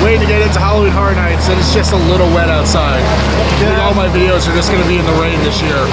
waiting to get into Halloween Horror Nights, and it's just a little wet outside. I think all my videos are just going to be in the rain this year.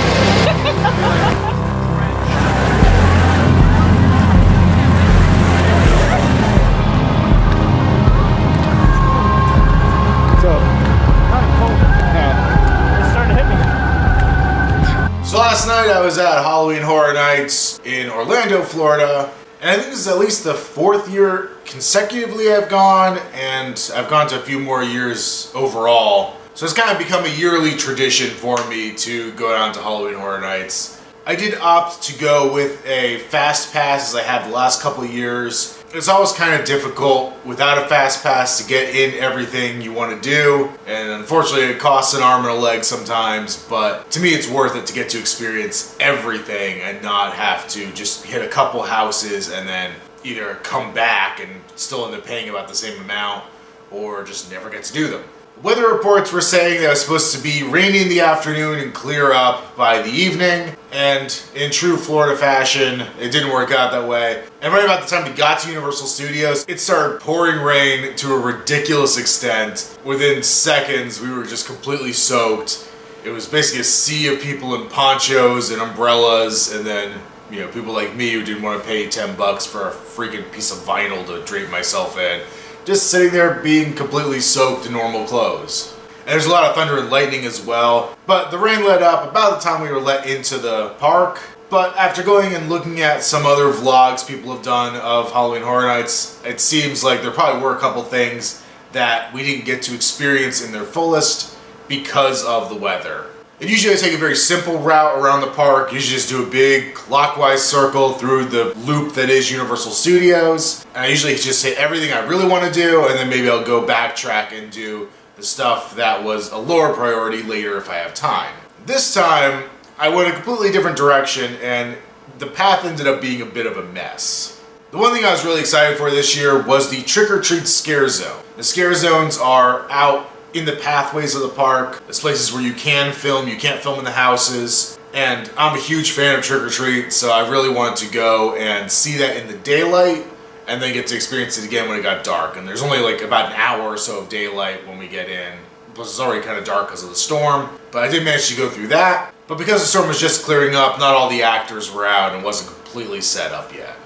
So last night I was at Halloween Horror Nights in Orlando, Florida, and I think this is at least the 4th year consecutively I've gone, and I've gone to a few more years overall. So it's kind of become a yearly tradition for me to go down to Halloween Horror Nights. I did opt to go with a fast pass as I have the last couple of years. It's always kind of difficult without a fast pass to get in everything you want to do, and unfortunately it costs an arm and a leg sometimes, but to me it's worth it to get to experience everything and not have to just hit a couple houses and then either come back and still end up paying about the same amount or just never get to do them. Weather reports were saying that it was supposed to be rainy in the afternoon and clear up by the evening, and in true Florida fashion, it didn't work out that way. And right about the time we got to Universal Studios, it started pouring rain to a ridiculous extent. Within seconds, we were just completely soaked. It was basically a sea of people in ponchos and umbrellas, and then, you know, people like me who didn't want to pay $10 for a freaking piece of vinyl to drape myself in. Just sitting there being completely soaked in normal clothes. And there's a lot of thunder and lightning as well. But the rain let up about the time we were let into the park. But after going and looking at some other vlogs people have done of Halloween Horror Nights, it seems like there probably were a couple things that we didn't get to experience in their fullest because of the weather. And usually I take a very simple route around the park. Usually just do a big clockwise circle through the loop that is Universal Studios. And I usually just hit everything I really want to do, and then maybe I'll go backtrack and do the stuff that was a lower priority later if I have time. This time, I went a completely different direction, and the path ended up being a bit of a mess. The one thing I was really excited for this year was the Trick or Treat Scare Zone. The Scare Zones are out in the pathways of the park. It's places where you can film, you can't film in the houses. And I'm a huge fan of Trick or Treat, so I really wanted to go and see that in the daylight and then get to experience it again when it got dark. And there's only like about an hour or so of daylight when we get in. Plus it's already kind of dark because of the storm. But I did manage to go through that. But because the storm was just clearing up, not all the actors were out and wasn't completely set up yet.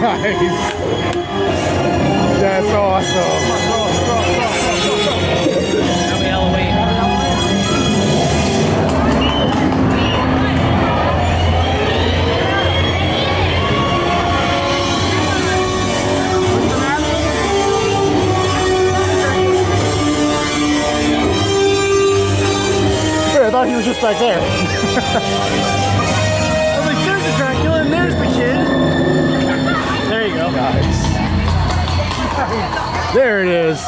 Nice. That's awesome. Happy Halloween. I thought he was just back there. I was like, there's the Dracula and there's the kid. There you go. Nice. There it is.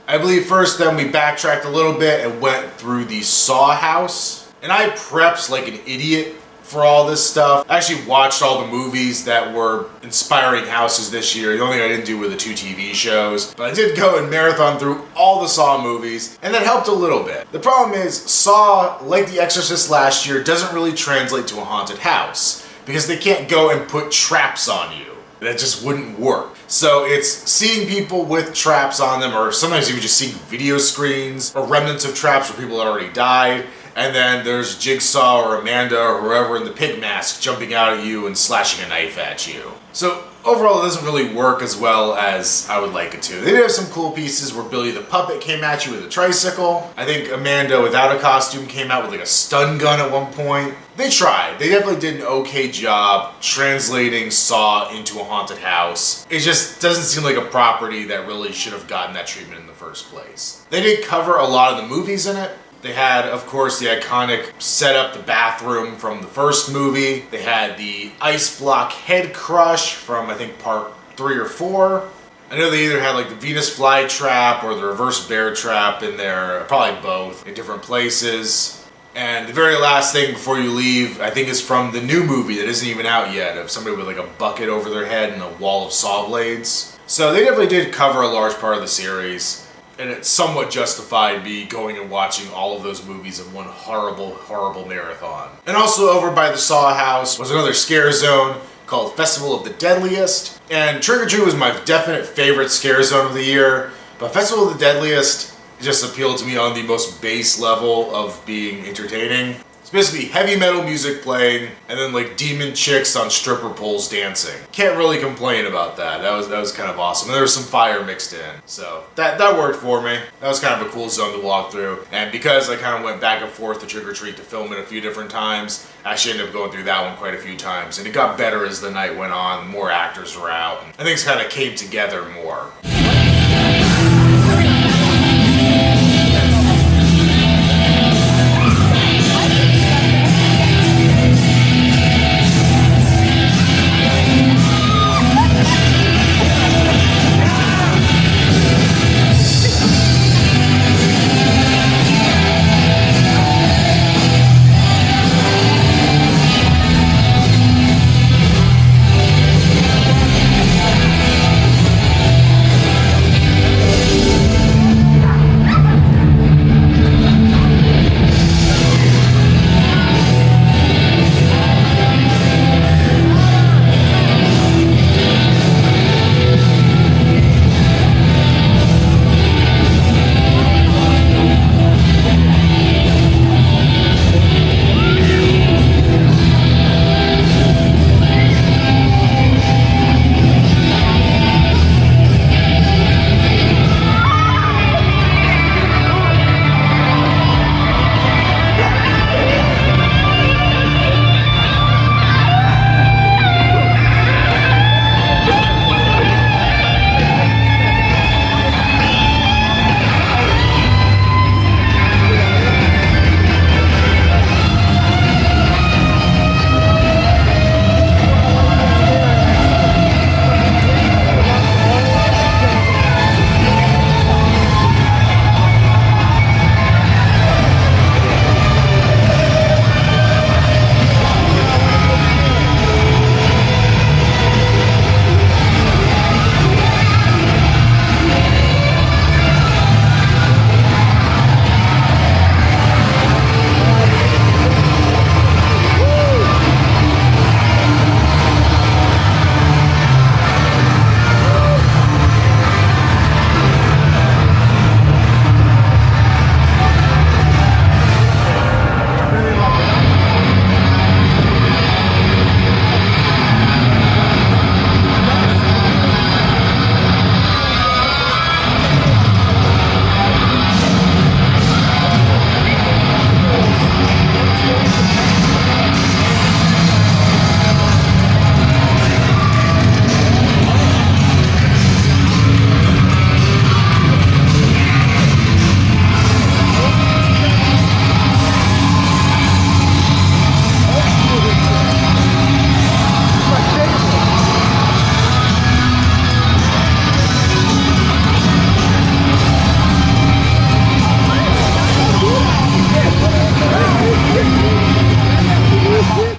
I believe first then we backtracked a little bit and went through the Saw house. And I prepped like an idiot for all this stuff. I actually watched all the movies that were inspiring houses this year. The only thing I didn't do were the 2 TV shows. But I did go and marathon through all the Saw movies, and that helped a little bit. The problem is, Saw, like The Exorcist last year, doesn't really translate to a haunted house because they can't go and put traps on you. That just wouldn't work. So it's seeing people with traps on them, or sometimes even just seeing video screens or remnants of traps where people had already died. And then there's Jigsaw or Amanda or whoever in the pig mask jumping out at you and slashing a knife at you. So overall it doesn't really work as well as I would like it to. They did have some cool pieces where Billy the Puppet came at you with a tricycle. I think Amanda without a costume came out with like a stun gun at one point. They tried. They definitely did an okay job translating Saw into a haunted house. It just doesn't seem like a property that really should have gotten that treatment in the first place. They did cover a lot of the movies in it. They had, of course, the iconic set up the bathroom from the first movie. They had the ice block head crush from, I think, part 3 or 4. I know they either had like the Venus flytrap or the reverse bear trap in there, probably both, in different places. And the very last thing before you leave, I think, is from the new movie that isn't even out yet, of somebody with like a bucket over their head and a wall of saw blades. So they definitely did cover a large part of the series, and it somewhat justified me going and watching all of those movies in one horrible, horrible marathon. And also over by the Saw house was another scare zone called Festival of the Deadliest. And Trick or Treat was my definite favorite scare zone of the year, but Festival of the Deadliest just appealed to me on the most base level of being entertaining. It's basically heavy metal music playing and then like demon chicks on stripper poles dancing. Can't really complain about that. That was kind of awesome. And there was some fire mixed in. So that worked for me. That was kind of a cool zone to walk through. And because I kind of went back and forth to Trick or Treat to film it a few different times, I actually ended up going through that one quite a few times. And it got better as the night went on. More actors were out. And things kind of came together more.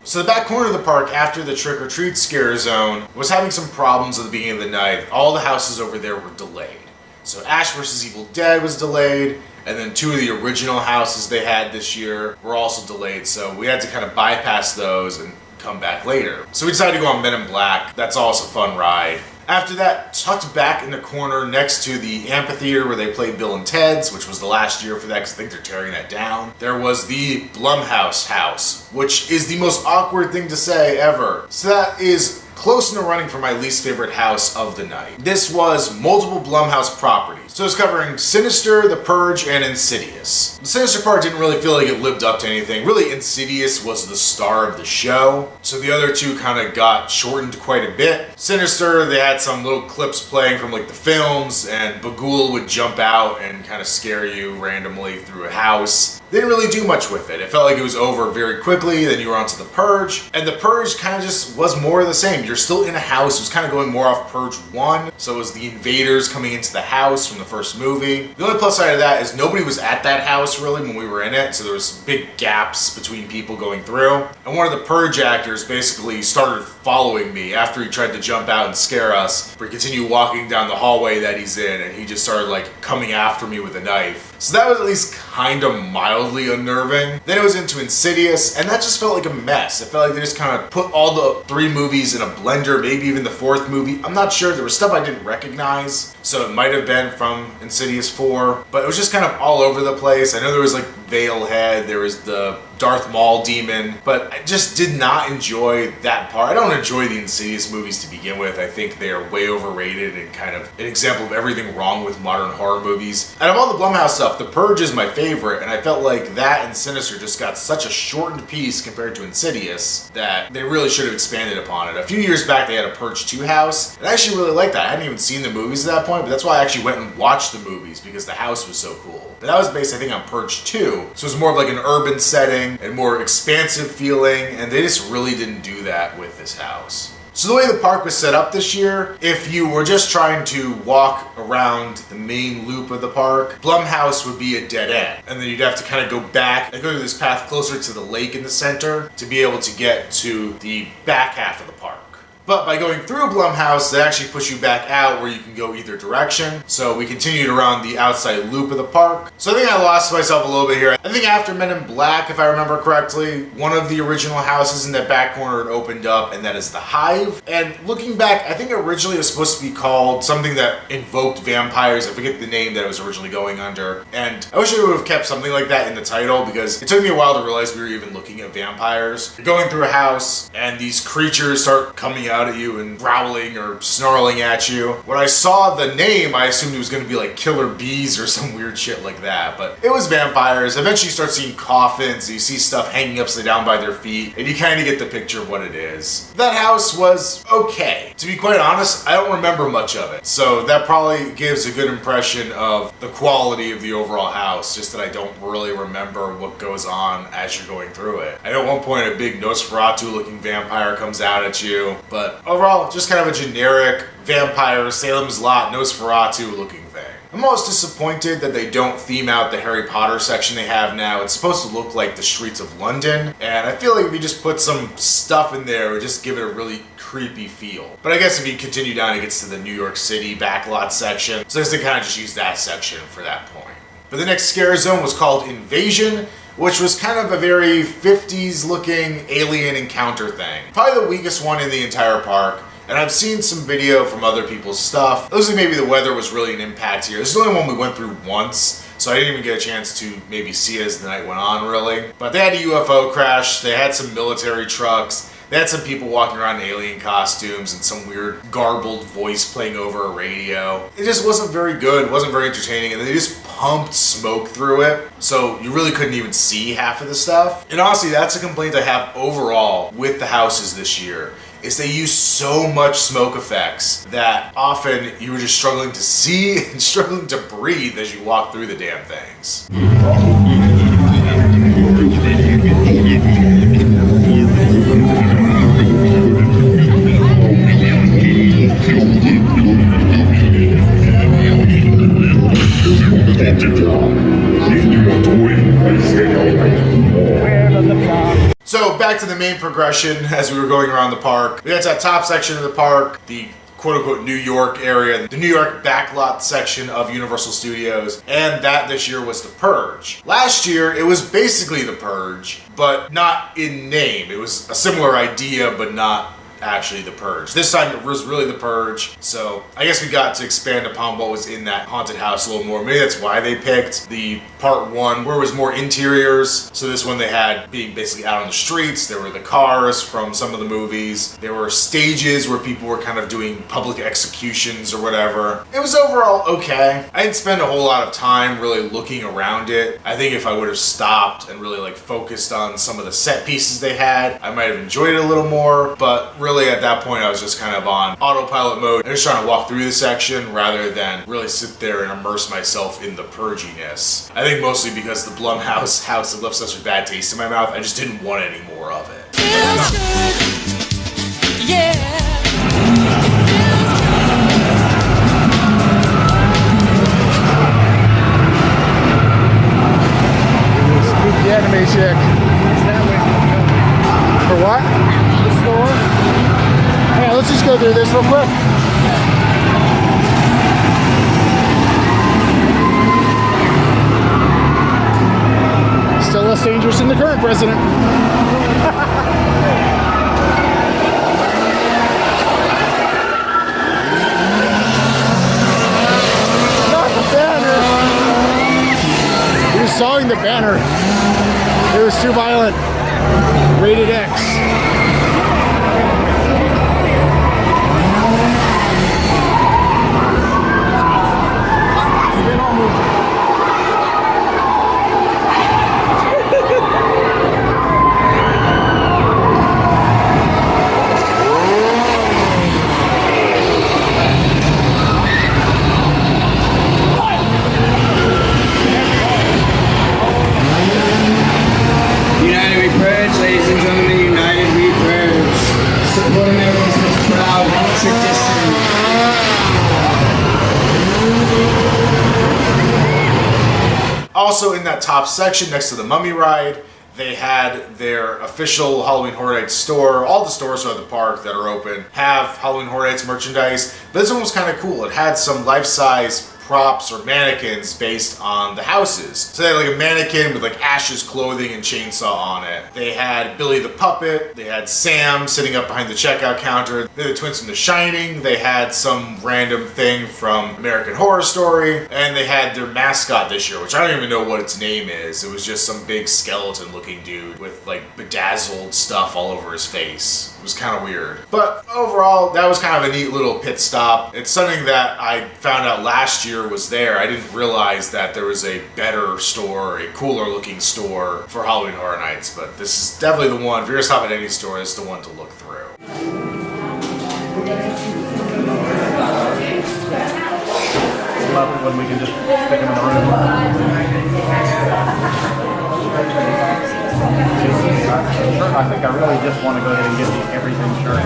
So the back corner of the park after the Trick or Treat scare zone was having some problems at the beginning of the night. All the houses over there were delayed. So Ash vs. Evil Dead was delayed, and then 2 of the original houses they had this year were also delayed. So we had to kind of bypass those and come back later. So we decided to go on Men in Black. That's also a fun ride. After that, tucked back in the corner next to the amphitheater where they played Bill and Ted's, which was the last year for that because I think they're tearing that down, there was the Blumhouse house, which is the most awkward thing to say ever. So that is close in the running for my least favorite house of the night. This was multiple Blumhouse properties. So it's covering Sinister, The Purge, and Insidious. The Sinister part didn't really feel like it lived up to anything. Really, Insidious was the star of the show, so the other two kind of got shortened quite a bit. Sinister, they had some little clips playing from like the films, and Bagul would jump out and kind of scare you randomly through a house. They didn't really do much with it. It felt like it was over very quickly, then you were onto The Purge, and The Purge kind of just was more of the same. You're still in a house. It was kind of going more off Purge 1, so it was the invaders coming into the house from the first movie. The only plus side of that is nobody was at that house really when we were in it, so there was big gaps between people going through. And one of the Purge actors basically started following me after he tried to jump out and scare us. We continued walking down the hallway that he's in, and he just started like coming after me with a knife. So that was at least kind of mildly unnerving. Then it was into Insidious, and that just felt like a mess. It felt like they just kind of put all the 3 movies in a blender, maybe even the 4th movie. I'm not sure. There was stuff I didn't recognize, so it might have been from Insidious 4, but it was just kind of all over the place. I know there was like Veilhead, there was the Darth Maul demon, but I just did not enjoy that part. I don't enjoy the Insidious movies to begin with. I think they are way overrated and kind of an example of everything wrong with modern horror movies. Out of all the Blumhouse stuff, The Purge is my favorite, and I felt like that and Sinister just got such a shortened piece compared to Insidious that they really should have expanded upon it. A few years back they had a Purge 2 house, and I actually really liked that. I hadn't even seen the movies at that point, but that's why I actually went and watched the movies, because the house was so cool. But that was based, I think, on Purge 2, so it was more of like an urban setting and more expansive feeling, and they just really didn't do that with this house. So the way the park was set up this year, if you were just trying to walk around the main loop of the park, Blumhouse would be a dead end. And then you'd have to kind of go back and go through this path closer to the lake in the center to be able to get to the back half of the park. But by going through Blumhouse, they actually push you back out where you can go either direction. So we continued around the outside loop of the park. So I think I lost myself a little bit here. I think after Men in Black, if I remember correctly, one of the original houses in that back corner had opened up, and that is the Hive. And looking back, I think originally it was supposed to be called something that invoked vampires. I forget the name that it was originally going under. And I wish they would have kept something like that in the title, because it took me a while to realize we were even looking at vampires. You're going through a house, and these creatures start coming out at you and growling or snarling at you. When I saw the name, I assumed it was going to be like killer bees or some weird shit like that, but it was vampires. Eventually you start seeing coffins, you see stuff hanging upside down by their feet, and you kind of get the picture of what it is. That house was okay. To be quite honest, I don't remember much of it, so that probably gives a good impression of the quality of the overall house, just that I don't really remember what goes on as you're going through it. I know at one point a big Nosferatu looking vampire comes out at you, but overall, just kind of a generic vampire, Salem's Lot, Nosferatu looking thing. I'm almost disappointed that they don't theme out the Harry Potter section they have now. It's supposed to look like the streets of London, and I feel like if you just put some stuff in there, it would just give it a really creepy feel. But I guess if you continue down, it gets to the New York City backlot section, so I guess they kind of just use that section for that point. But the next scare zone was called Invasion, which was kind of a very 50s looking alien encounter thing. Probably the weakest one in the entire park, and I've seen some video from other people's stuff. It looks like maybe the weather was really an impact here. This is the only one we went through once, so I didn't even get a chance to maybe see it as the night went on really. But they had a UFO crash, they had some military trucks, they had some people walking around in alien costumes and some weird garbled voice playing over a radio. It just wasn't very good, it wasn't very entertaining, and they just pumped smoke through it, so you really couldn't even see half of the stuff. And honestly, that's a complaint I have overall with the houses this year, is they use so much smoke effects that often you were just struggling to see and struggling to breathe as you walk through the damn things. So back to the main progression as we were going around the park. We got to that top section of the park, the quote-unquote New York area, the New York backlot section of Universal Studios, and that this year was The Purge. Last year, it was basically The Purge, but not in name. It was a similar idea, but not actually The Purge. This time it was really The Purge, so I guess we got to expand upon what was in that haunted house a little more. Maybe that's why they picked the part one where it was more interiors. So this one they had being basically out on the streets. There were the cars from some of the movies. There were stages where people were kind of doing public executions or whatever. It was overall okay. I didn't spend a whole lot of time really looking around it. I think if I would have stopped and really like focused on some of the set pieces they had, I might have enjoyed it a little more, but really at that point I was just kind of on autopilot mode and just trying to walk through the section rather than really sit there and immerse myself in the purginess. I think mostly because the Blumhouse house had left such a bad taste in my mouth, I just didn't want any more of it. Feels good. Yeah. do this real quick. Still less dangerous than the current president. He was sawing the banner. It was too violent. Rated X. United We Purge, ladies and gentlemen, United We Purge. Support America's most proud tradition. Also in that top section next to the Mummy Ride, they had their official Halloween Horror Nights store. All the stores around the park that are open have Halloween Horror Nights merchandise, but this one was kind of cool. It had some life-size props or mannequins based on the houses. So they had like a mannequin with like Ash's clothing and chainsaw on it. They had Billy the Puppet. They had Sam sitting up behind the checkout counter. They had the twins from The Shining. They had some random thing from American Horror Story. And they had their mascot this year, which I don't even know what its name is. It was just some big skeleton looking dude with like bedazzled stuff all over his face. It was kind of weird. But overall, that was kind of a neat little pit stop. It's something that I found out last year was there. I didn't realize that there was a better store, a cooler looking store for Halloween Horror Nights, but this is definitely the one. If you're gonna stop at any store, it's the one to look through. Love it when we can just stick them in the room. I think I really just want to go ahead and get the everything shirt.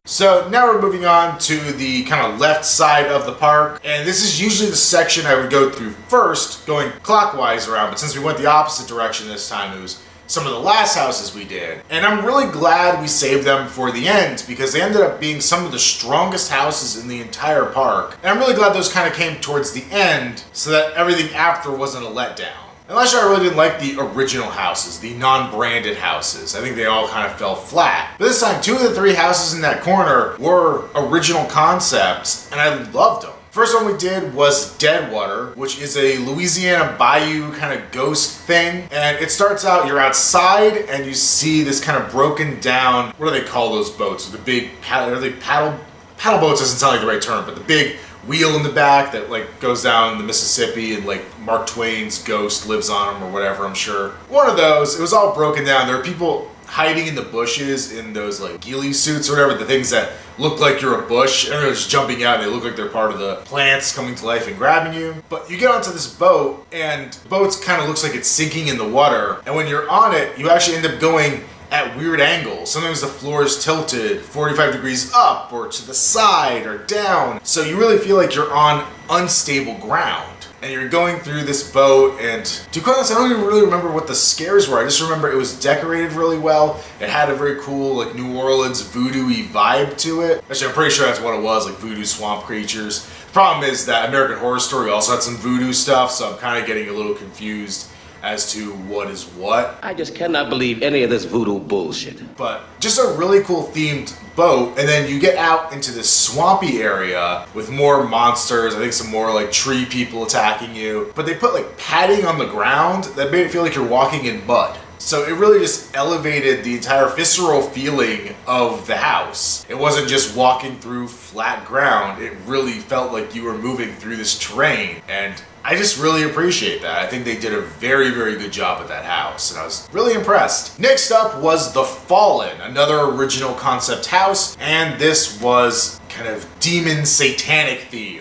So now we're moving on to the kind of left side of the park, and this is usually the section I would go through first, going clockwise around, but since we went the opposite direction this time, it was some of the last houses we did. And I'm really glad we saved them for the end, because they ended up being some of the strongest houses in the entire park. And I'm really glad those kind of came towards the end, so that everything after wasn't a letdown. And last year I really didn't like the original houses, the non-branded houses. I think they all kind of fell flat. But this time, 2 of the 3 houses in that corner were original concepts, and I loved them. First one we did was Deadwater, which is a Louisiana bayou kind of ghost thing. And it starts out, you're outside and you see this kind of broken down, what do they call those boats? The big paddle boats doesn't sound like the right term, but the big wheel in the back that like goes down the Mississippi and like Mark Twain's ghost lives on them or whatever, I'm sure. One of those, it was all broken down. There are people hiding in the bushes in those like ghillie suits or whatever, the things that look like you're a bush, and they're just jumping out and they look like they're part of the plants coming to life and grabbing you. But you get onto this boat and the boat kind of looks like it's sinking in the water, and when you're on it, you actually end up going at weird angles. Sometimes the floor is tilted 45 degrees up or to the side or down. So you really feel like you're on unstable ground. And you're going through this boat, and to be quite honest, I don't even really remember what the scares were. I just remember it was decorated really well. It had a very cool, like, New Orleans voodoo-y vibe to it. Actually, I'm pretty sure that's what it was, like voodoo swamp creatures. The problem is that American Horror Story also had some voodoo stuff, so I'm kind of getting a little confused as to what is what. I just cannot believe any of this voodoo bullshit. But just a really cool themed boat, and then you get out into this swampy area with more monsters, I think some more like tree people attacking you, but they put like padding on the ground that made it feel like you're walking in mud. So it really just elevated the entire visceral feeling of the house. It wasn't just walking through flat ground, it really felt like you were moving through this terrain, and I just really appreciate that. I think they did a very, very good job at that house, and I was really impressed. Next up was The Fallen, another original concept house, and this was kind of demon satanic themed.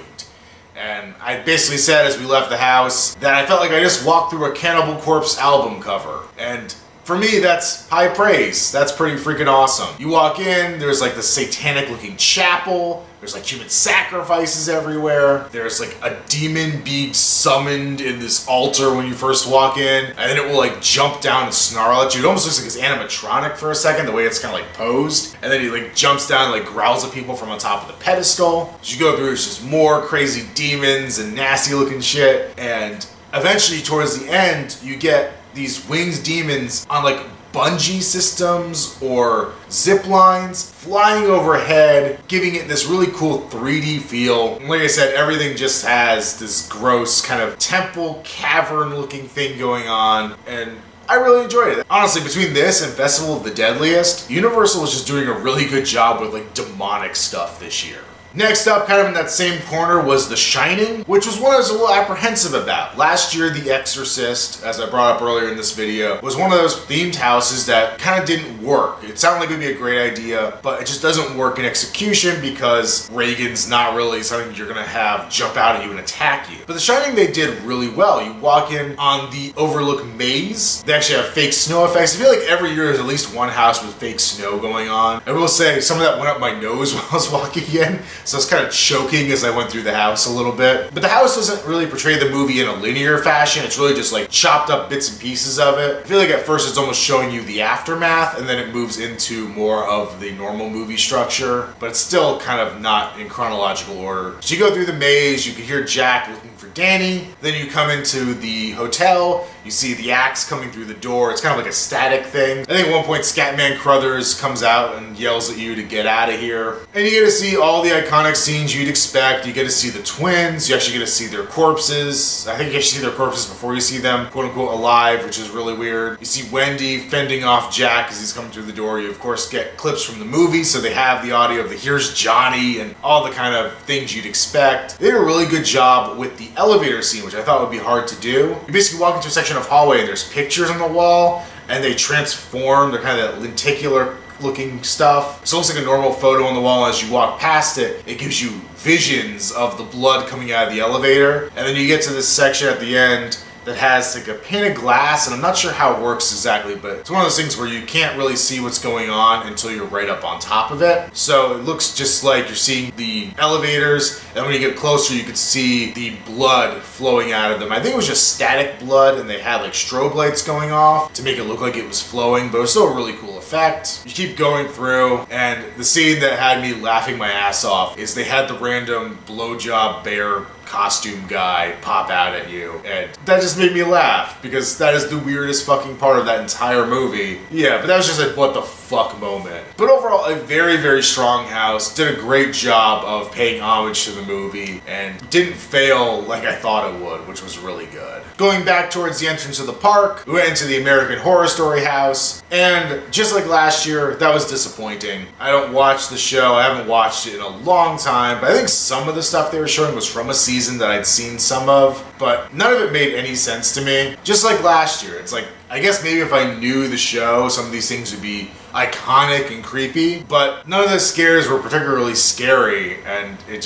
And I basically said as we left the house that I felt like I just walked through a Cannibal Corpse album cover. And for me, that's high praise. That's pretty freaking awesome. You walk in, there's like the satanic looking chapel There's like human sacrifices everywhere. There's like a demon being summoned in this altar when you first walk in, and then it will like jump down and snarl at you. It almost looks like it's animatronic for a second, the way it's kind of like posed, and then he like jumps down and like growls at people from on top of the pedestal. As you go through, it's just more crazy demons and nasty looking shit, and eventually towards the end, you get these winged demons on like bungee systems or zip lines flying overhead, giving it this really cool 3D feel. And like I said, everything just has this gross kind of temple cavern looking thing going on, and I really enjoyed it. Honestly, between this and Festival of the Deadliest, Universal was just doing a really good job with like demonic stuff this year. Next up, kind of in that same corner, was The Shining, which was one I was a little apprehensive about. Last year, The Exorcist, as I brought up earlier in this video, was one of those themed houses that kind of didn't work. It sounded like it would be a great idea, but it just doesn't work in execution because Reagan's not really something you're gonna have jump out at you and attack you. But The Shining, they did really well. You walk in on the Overlook Maze. They actually have fake snow effects. I feel like every year there's at least one house with fake snow going on. I will say, some of that went up my nose while I was walking in. So I was kind of choking as I went through the house a little bit. But the house doesn't really portray the movie in a linear fashion. It's really just like chopped up bits and pieces of it. I feel like at first it's almost showing you the aftermath, and then it moves into more of the normal movie structure. But it's still kind of not in chronological order. So you go through the maze, you can hear Jack looking for Danny. Then you come into the hotel, you see the axe coming through the door. It's kind of like a static thing. I think at one point Scatman Crothers comes out and yells at you to get out of here. And you get to see all the iconic scenes you'd expect. You get to see the twins. You actually get to see their corpses. I think you actually see their corpses before you see them, quote unquote, alive, which is really weird. You see Wendy fending off Jack as he's coming through the door. You of course get clips from the movie, so they have the audio of the "Here's Johnny" and all the kind of things you'd expect. They did a really good job with the elevator scene, which I thought would be hard to do. You basically walk into a section of hallway and there's pictures on the wall, and they transform. They're kind of that lenticular looking stuff. So it looks like a normal photo on the wall. As you walk past it, it gives you visions of the blood coming out of the elevator. And then you get to this section at the end that has like a pane of glass, and I'm not sure how it works exactly, but it's one of those things where you can't really see what's going on until you're right up on top of it. So it looks just like you're seeing the elevators, and when you get closer you could see the blood flowing out of them. I think it was just static blood, and they had like strobe lights going off to make it look like it was flowing, but it was still a really cool effect. You keep going through, and the scene that had me laughing my ass off is they had the random blowjob bear costume guy pop out at you, and that just made me laugh because that is the weirdest fucking part of that entire movie. Yeah, but that was just a what the fuck moment. But overall, a very, very strong house. Did a great job of paying homage to the movie and didn't fail like I thought it would, which was really good. Going back towards the entrance of the park, we went into the American Horror Story house, and just like last year, that was disappointing. I don't watch the show. I haven't watched it in a long time, but I think some of the stuff they were showing was from a season that I'd seen some of, but none of it made any sense to me. Just like last year, it's like, I guess maybe if I knew the show, some of these things would be iconic and creepy, but none of the scares were particularly scary, and it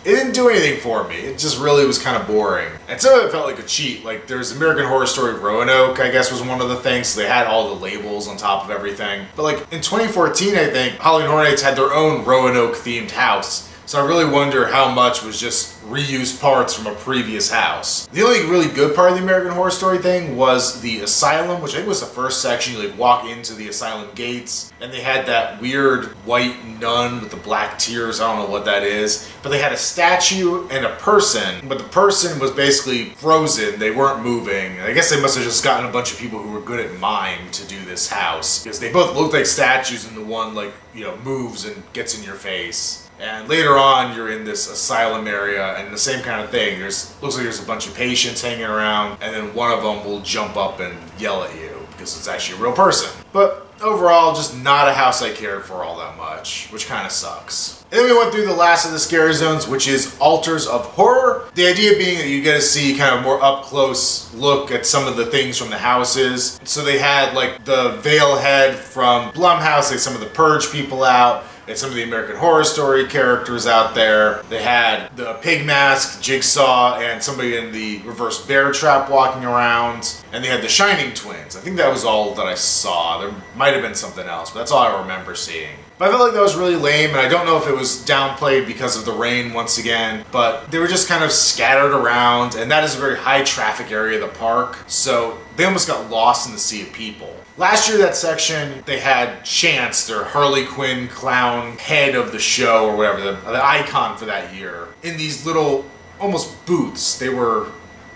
didn't do anything for me. It just really was kind of boring. And some of it felt like a cheat. Like there's American Horror Story Roanoke, I guess, was one of the things. So they had all the labels on top of everything. But like in 2014, I think Halloween Horror Nights had their own Roanoke themed house. So I really wonder how much was just reused parts from a previous house. The only really good part of the American Horror Story thing was the asylum, which I think was the first section. You like walk into the asylum gates, and they had that weird white nun with the black tears. I don't know what that is, but they had a statue and a person, but the person was basically frozen. They weren't moving. I guess they must have just gotten a bunch of people who were good at mime to do this house, because they both looked like statues, and the one like, you know, moves and gets in your face. And later on, you're in this asylum area, and the same kind of thing. Looks like there's a bunch of patients hanging around, and then one of them will jump up and yell at you because it's actually a real person. But overall, just not a house I cared for all that much, which kind of sucks. And then we went through the last of the scary zones, which is Altars of Horror. The idea being that you get to see kind of more up close look at some of the things from the houses. So they had like the Veil Head from Blumhouse, like some of the Purge people out. They had some of the American Horror Story characters out there. They had the Pig Mask, Jigsaw, and somebody in the Reverse Bear Trap walking around. And they had the Shining twins. I think that was all that I saw. There might have been something else, but that's all I remember seeing. But I felt like that was really lame, and I don't know if it was downplayed because of the rain once again, but they were just kind of scattered around, and that is a very high traffic area of the park, so they almost got lost in the sea of people. Last year, that section, they had Chance, their Harley Quinn clown head of the show, or whatever, the icon for that year, in these little, almost booths. They were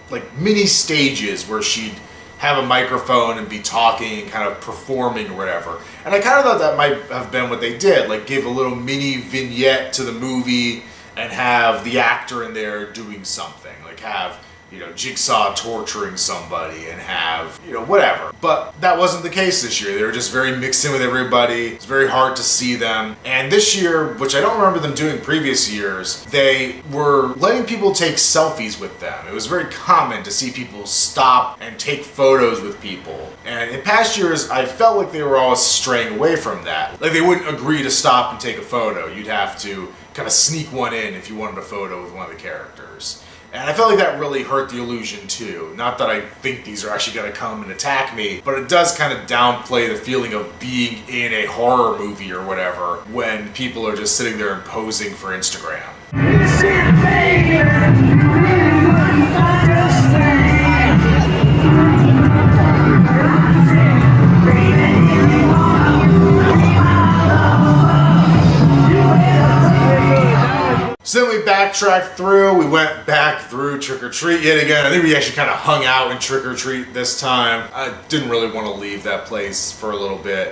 like mini stages where she'd have a microphone and be talking and kind of performing or whatever. And I kind of thought that might have been what they did, like give a little mini vignette to the movie and have the actor in there doing something, like have, you know, Jigsaw torturing somebody and have, you know, whatever. But that wasn't the case this year. They were just very mixed in with everybody. It's very hard to see them. And this year, which I don't remember them doing previous years, they were letting people take selfies with them. It was very common to see people stop and take photos with people. And in past years, I felt like they were always straying away from that. Like they wouldn't agree to stop and take a photo. You'd have to kind of sneak one in if you wanted a photo with one of the characters. And I felt like that really hurt the illusion too. Not that I think these are actually going to come and attack me, but it does kind of downplay the feeling of being in a horror movie or whatever when people are just sitting there and posing for Instagram. So then we backtracked through, we went back through Trick or Treat yet again. I think we actually kind of hung out in Trick or Treat this time. I didn't really want to leave that place for a little bit.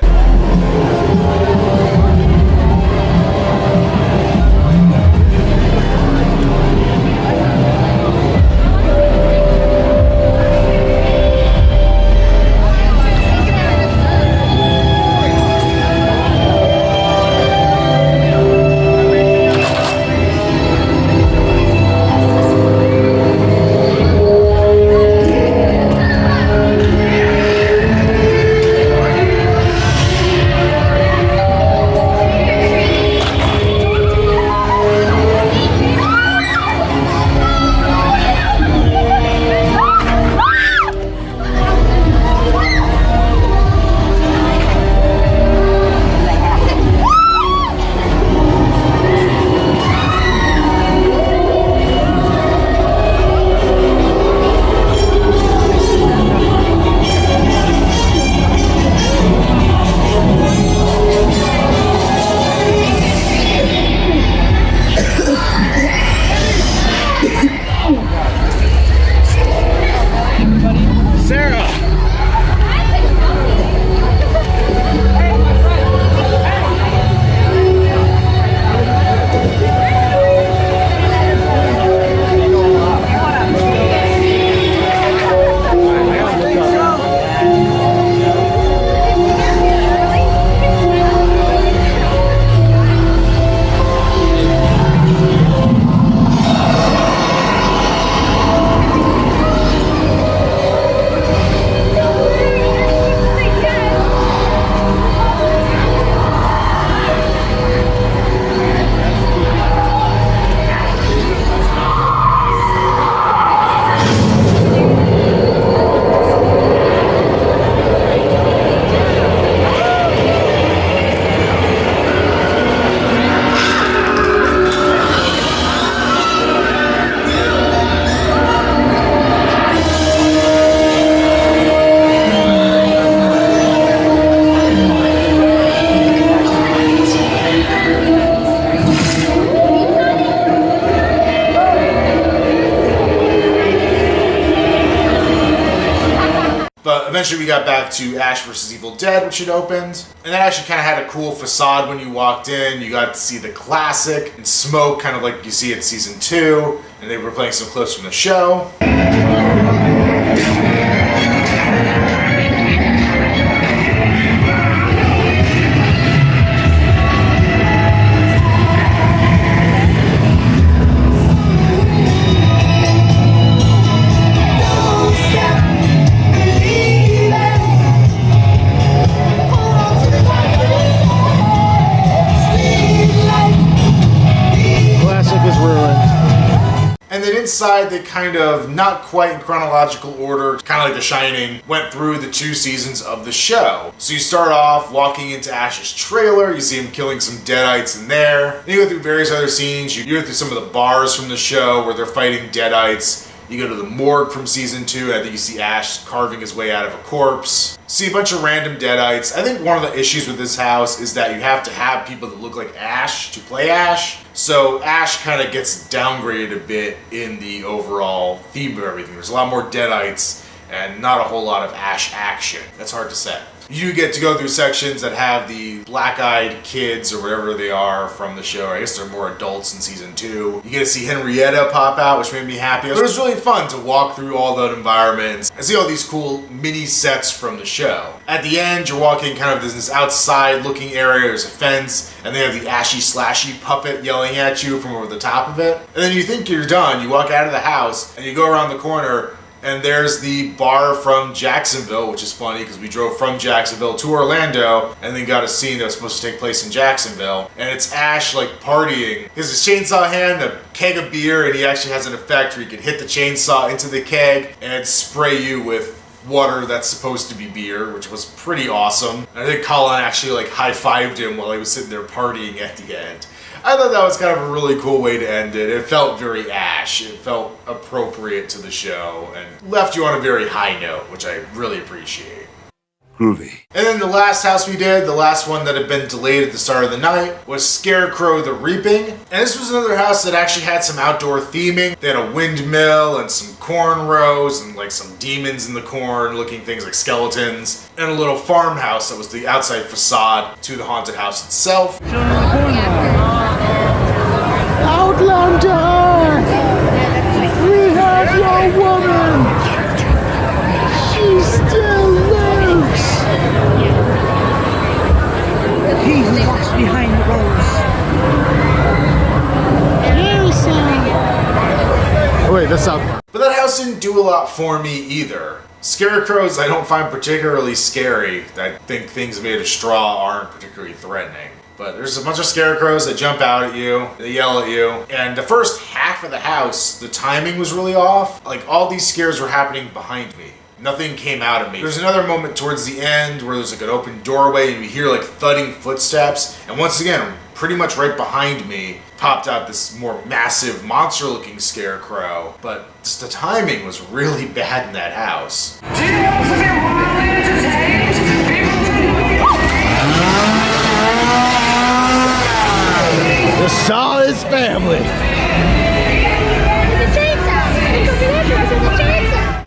Eventually we got back to Ash vs. Evil Dead, which had opened. And that actually kind of had a cool facade when you walked in. You got to see the classic and smoke, kind of like you see in season 2. And they were playing some clips from the show. And And then inside, they kind of, not quite in chronological order, kind of like The Shining, went through the 2 seasons of the show. So you start off walking into Ash's trailer, you see him killing some deadites in there. Then you go through various other scenes, you go through some of the bars from the show where they're fighting deadites. You go to the morgue from season 2, and I think you see Ash carving his way out of a corpse. See a bunch of random deadites. I think one of the issues with this house is that you have to have people that look like Ash to play Ash. So Ash kind of gets downgraded a bit in the overall theme of everything. There's a lot more deadites and not a whole lot of Ash action. That's hard to say. You get to go through sections that have the black-eyed kids or whatever they are from the show. I guess they're more adults in season 2. You get to see Henrietta pop out, which made me happy. It was really fun to walk through all the environments and see all these cool mini sets from the show. At the end, you're walking kind of this outside-looking area. There's a fence, and they have the Ashy Slashy puppet yelling at you from over the top of it. And then you think you're done. You walk out of the house, and you go around the corner, and there's the bar from Jacksonville, which is funny because we drove from Jacksonville to Orlando and then got a scene that was supposed to take place in Jacksonville. And it's Ash like partying. He has his chainsaw hand, a keg of beer, and he actually has an effect where you can hit the chainsaw into the keg and spray you with water that's supposed to be beer, which was pretty awesome. And I think Colin actually like high-fived him while he was sitting there partying at the end. I thought that was kind of a really cool way to end it. It felt very Ash. It felt appropriate to the show and left you on a very high note, which I really appreciate. Groovy. And then the last house we did, the last one that had been delayed at the start of the night, was Scarecrow the Reaping. And this was another house that actually had some outdoor theming. They had a windmill and some corn rows and like some demons in the corn looking things like skeletons. And a little farmhouse that was the outside facade to the haunted house itself. Outlander! We have your woman! She still lives! He who walks behind the rose. Oh wait, that's South Park. But that house didn't do a lot for me either. Scarecrows I don't find particularly scary. I think things made of straw aren't particularly threatening. But there's a bunch of scarecrows that jump out at you, they yell at you, and the first half of the house, the timing was really off. Like all these scares were happening behind me. Nothing came out of me. There's another moment towards the end where there's like an open doorway and you hear like thudding footsteps, and once again, pretty much right behind me popped out this more massive monster looking scarecrow, but just the timing was really bad in that house. The Shaw is family!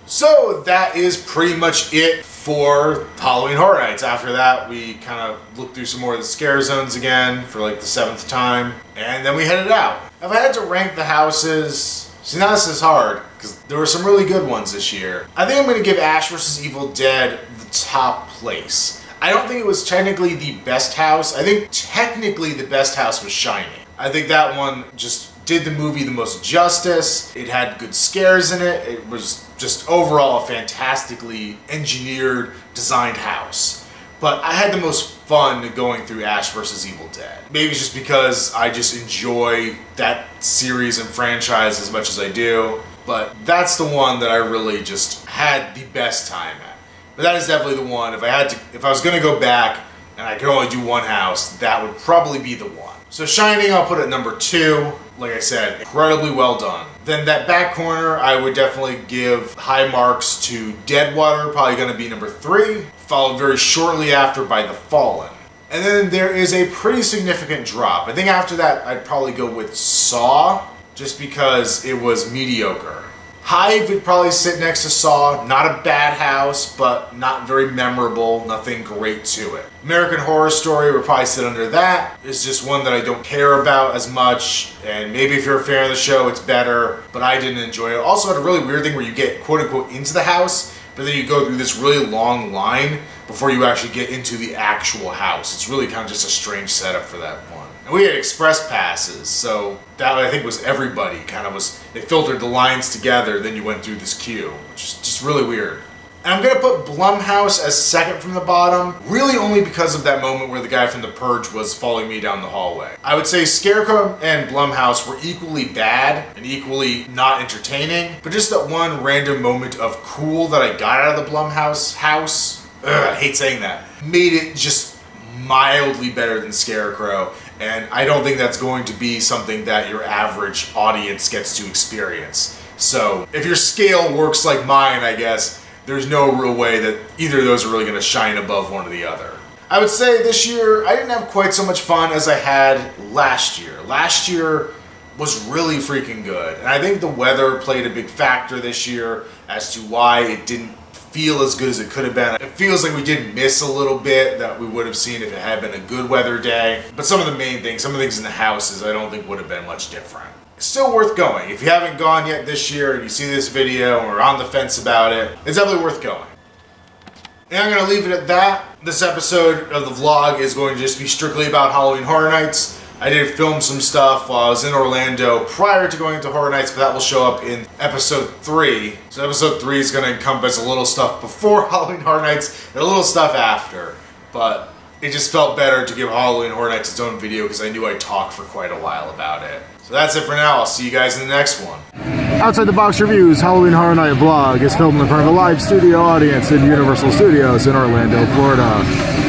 So that is pretty much it for Halloween Horror Nights. After that, we kind of looked through some more of the scare zones again for like the 7th time, and then we headed out. If I had to rank the houses, see now this is hard, because there were some really good ones this year. I think I'm going to give Ash vs. Evil Dead the top place. I don't think it was technically the best house. I think technically the best house was Shining. I think that one just did the movie the most justice. It had good scares in it. It was just overall a fantastically engineered, designed house. But I had the most fun going through Ash vs. Evil Dead. Maybe it's just because I just enjoy that series and franchise as much as I do. But that's the one that I really just had the best time at. But that is definitely the one. If I was gonna go back and I could only do one house, that would probably be the one. So Shining, I'll put at number 2. Like I said, incredibly well done. Then that back corner, I would definitely give high marks to Deadwater, probably gonna be number 3, followed very shortly after by The Fallen. And then there is a pretty significant drop. I think after that, I'd probably go with Saw, just because it was mediocre. Hive would probably sit next to Saw. Not a bad house, but not very memorable. Nothing great to it. American Horror Story would probably sit under that. It's just one that I don't care about as much. And maybe if you're a fan of the show, it's better. But I didn't enjoy it. Also had a really weird thing where you get quote unquote into the house, but then you go through this really long line before you actually get into the actual house. It's really kind of just a strange setup for that one. And we had express passes, so that I think was everybody. They filtered the lines together, then you went through this queue, which is just really weird. And I'm gonna put Blumhouse as second from the bottom, really only because of that moment where the guy from The Purge was following me down the hallway. I would say Scarecrow and Blumhouse were equally bad and equally not entertaining, but just that one random moment of cool that I got out of the Blumhouse house, I hate saying that, made it just mildly better than Scarecrow. And I don't think that's going to be something that your average audience gets to experience. So if your scale works like mine, I guess, there's no real way that either of those are really going to shine above one or the other. I would say this year, I didn't have quite so much fun as I had last year. Last year was really freaking good. And I think the weather played a big factor this year as to why it didn't feel as good as it could have been. It feels like we did miss a little bit that we would have seen if it had been a good weather day. But some of the main things, some of the things in the houses, I don't think would have been much different. It's still worth going. If you haven't gone yet this year and you see this video or are on the fence about it, it's definitely worth going. And I'm going to leave it at that. This episode of the vlog is going to just be strictly about Halloween Horror Nights. I did film some stuff while I was in Orlando prior to going to Horror Nights, but that will show up in episode 3. So episode 3 is going to encompass a little stuff before Halloween Horror Nights and a little stuff after. But it just felt better to give Halloween Horror Nights its own video because I knew I'd talk for quite a while about it. So that's it for now. I'll see you guys in the next one. Outside the Box Reviews Halloween Horror Night vlog is filmed in front of a live studio audience in Universal Studios in Orlando, Florida.